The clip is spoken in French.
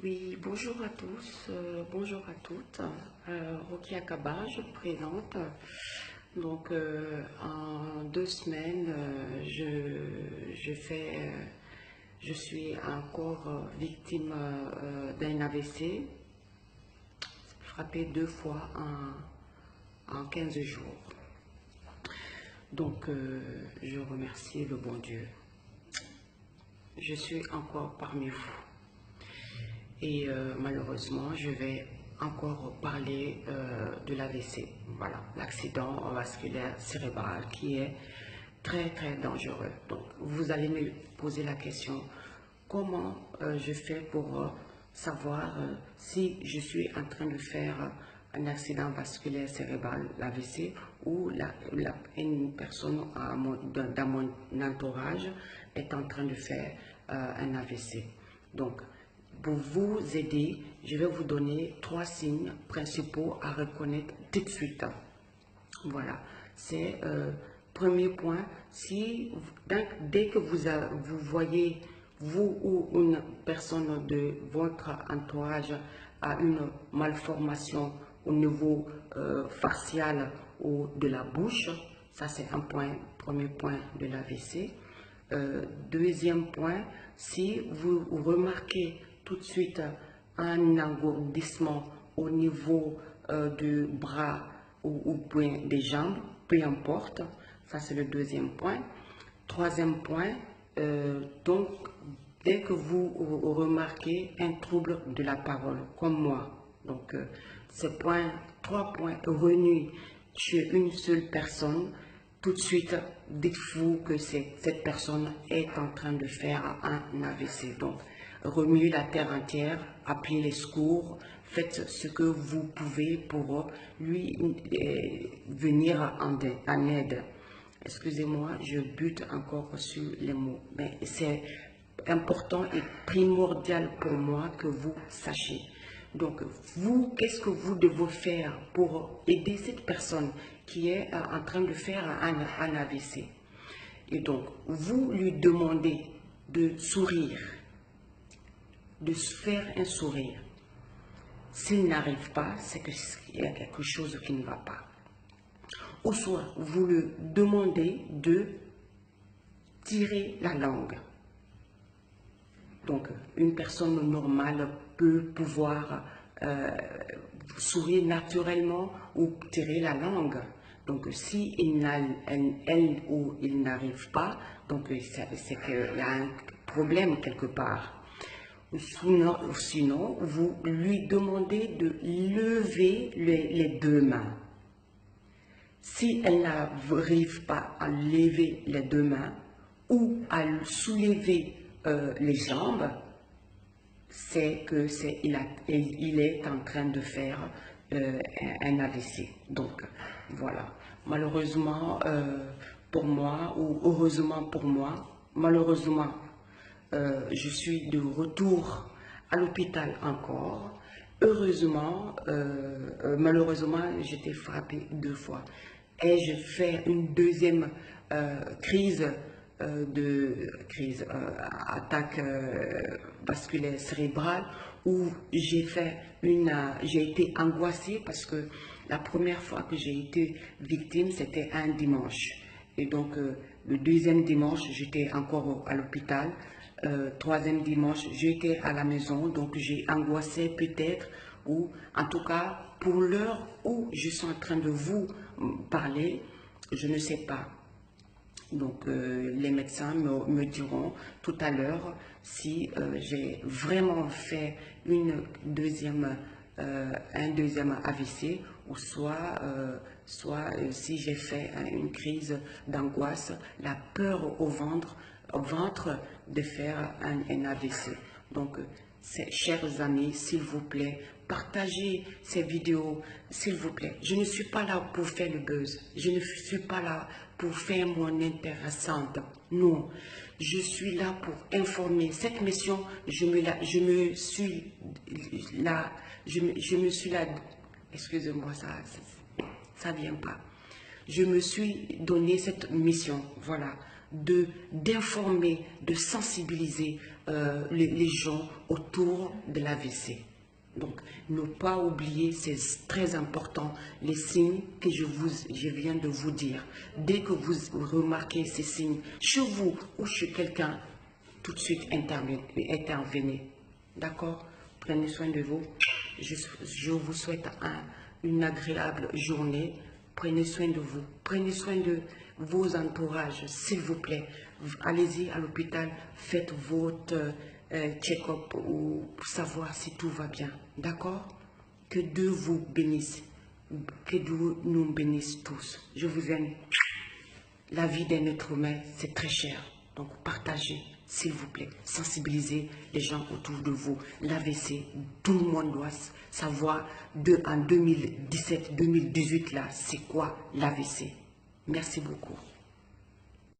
Oui, bonjour à tous, bonjour à toutes. Rokia Kaba, je me présente. Donc, en 2 semaines, je suis encore victime d'un AVC, frappé 2 fois en 15 jours. Donc, je remercie le bon Dieu. Je suis encore parmi vous. Et malheureusement, je vais encore parler de l'AVC, voilà, l'accident vasculaire cérébral qui est très très dangereux. Donc, vous allez me poser la question, comment je fais pour savoir si je suis en train de faire un accident vasculaire cérébral, l'AVC, ou une personne dans mon entourage est en train de faire un AVC. Donc, pour vous aider, je vais vous donner 3 signes principaux à reconnaître tout de suite. Voilà, c'est premier point. Dès que vous voyez, vous ou une personne de votre entourage a une malformation au niveau facial ou de la bouche, ça c'est premier point de l'AVC. Deuxième point, si vous remarquez tout de suite un engourdissement au niveau du bras ou bien des jambes, peu importe, ça c'est le deuxième point. Troisième point, donc dès que vous remarquez un trouble de la parole, comme moi, donc ces trois points réunis chez une seule personne, tout de suite, dites-vous que cette personne est en train de faire un AVC. Donc, remuez la terre entière, appelez les secours, faites ce que vous pouvez pour lui venir en aide. Excusez-moi, je bute encore sur les mots, mais c'est important et primordial pour moi que vous sachiez. Donc, vous, qu'est-ce que vous devez faire pour aider cette personne qui est en train de faire un AVC? Et donc, vous lui demandez de sourire, de se faire un sourire. S'il n'arrive pas, c'est qu'il y a quelque chose qui ne va pas. Ou soit, vous lui demandez de tirer la langue. Donc, une personne normale peut pouvoir sourire naturellement ou tirer la langue. Donc, si elle ou il n'arrive pas, donc c'est qu'il y a un problème quelque part. Sinon, vous lui demandez de lever les deux mains. Si elle n'arrive pas à lever les deux mains ou à soulever les jambes, c'est qu'il est en train de faire un AVC. Donc, voilà. Malheureusement pour moi, ou heureusement pour moi, malheureusement, je suis de retour à l'hôpital encore. Heureusement, malheureusement, j'étais frappée 2 fois. Et je fais une deuxième attaque vasculaire cérébrale où j'ai été angoissée parce que la première fois que j'ai été victime, c'était un dimanche. Et donc, le deuxième dimanche, j'étais encore à l'hôpital. Troisième dimanche, j'étais à la maison, donc j'ai angoissé peut-être, ou en tout cas, pour l'heure où je suis en train de vous parler, je ne sais pas. Donc, les médecins me diront tout à l'heure si j'ai vraiment fait un deuxième AVC ou soit si j'ai fait une crise d'angoisse, la peur au ventre de faire un AVC. Donc, chers amis, s'il vous plaît, partagez ces vidéos, s'il vous plaît. Je ne suis pas là pour faire le buzz. Je ne suis pas là pour faire mon intéressante. Non, je suis là pour informer. Cette mission, je me suis là, excusez-moi, ça vient pas. Je me suis donné cette mission, voilà. d'informer, de sensibiliser les gens autour de l'AVC. Donc, ne pas oublier, c'est très important, les signes que je viens de vous dire. Dès que vous remarquez ces signes chez vous ou chez quelqu'un, tout de suite intervenez. D'accord? Prenez soin de vous. Je vous souhaite une agréable journée. Prenez soin de vous. Prenez soin de vos entourages, s'il vous plaît. Allez-y à l'hôpital, faites votre check-up pour savoir si tout va bien. D'accord? Que Dieu vous bénisse. Que Dieu nous bénisse tous. Je vous aime. La vie d'un être humain, c'est très cher. Donc, partagez, s'il vous plaît. Sensibilisez les gens autour de vous. L'AVC, tout le monde doit savoir en 2017-2018, là, c'est quoi l'AVC. Merci beaucoup.